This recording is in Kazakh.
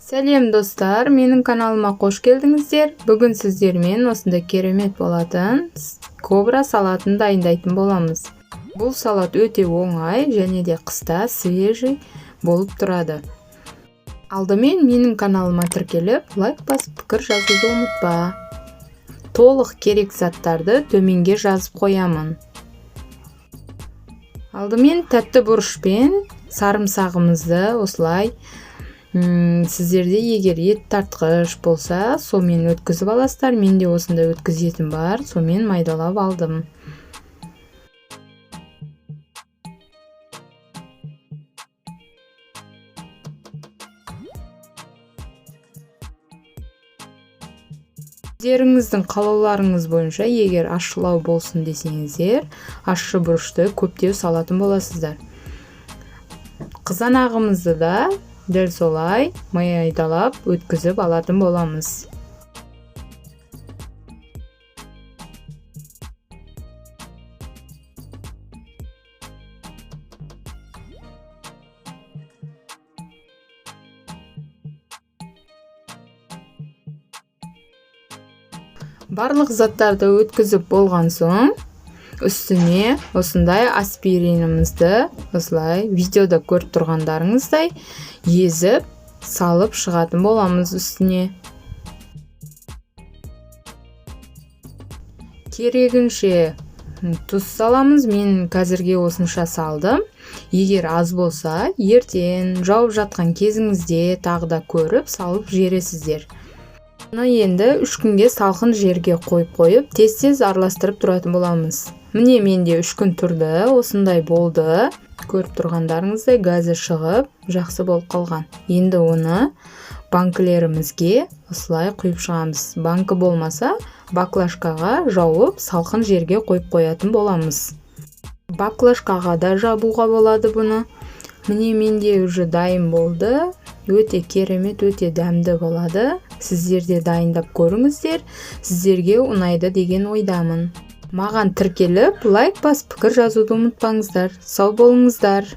Сәлем достар, менің каналыма қош келдіңіздер. Бүгін сіздермен осындай керемет болатын кобра салатын дайындайтын боламыз. Бұл салат өте оңай және де қыста свежий болып тұрады. Алдымен менің каналыма тіркеліп, лайк басып пікір жазуды ұмытпа. Толық керек заттарды төменге жазып қоямын. Алдымен тәтті бұрышпен сарымсағымызды осылай сіздерде егер ет тартқыш болса, сомен өткізіп аласыздар. Менде осындай өткізетін бар, сомен майдалап алдым. Сіздеріңіздің қалауларыңыз бойынша, егер ащылау болсын десеңіздер, ащы бұрышты көптеу салатын боласыздар. Қызанағымызды да дәл солай майдалап өткізіп алатын боламыз. Барлық заттарды өткізіп болған соң, үстіне осындай аспиринімізді осылай видеода көріп тұрғандарыңыздай езіп салып шығатын боламыз үстіне. Керегінше тұз саламыз. Мен қазірге осынша салдым. Егер аз болса, ертең жауып жатқан кезіңізде тағы да көріп салып жібересіздер. Енді 3 күнге салқын жерге қойып, тез араластырып тұратын боламыз. Міне менде 3 күн тұрды, осындай болды. Көріп тұрғандарыңыздай газы шығып, жақсы болып қалған. Енді оны банкілерімізге осылай құйып шығамыз. Банкі болмаса, баклажкаға жауып, салқын жерге қойып қоятын боламыз. Баклажкаға да жабуға болады бұны. Міне менде уже дайын болды. Өте керемет, өте дәмді болады. Сіздерде дайындап көріңіздер. Сіздерге ұнайды деген ойдамын. Маған тіркеліп, лайк басып пікір жазуды ұмытпаңыздар. Сау болыңыздар.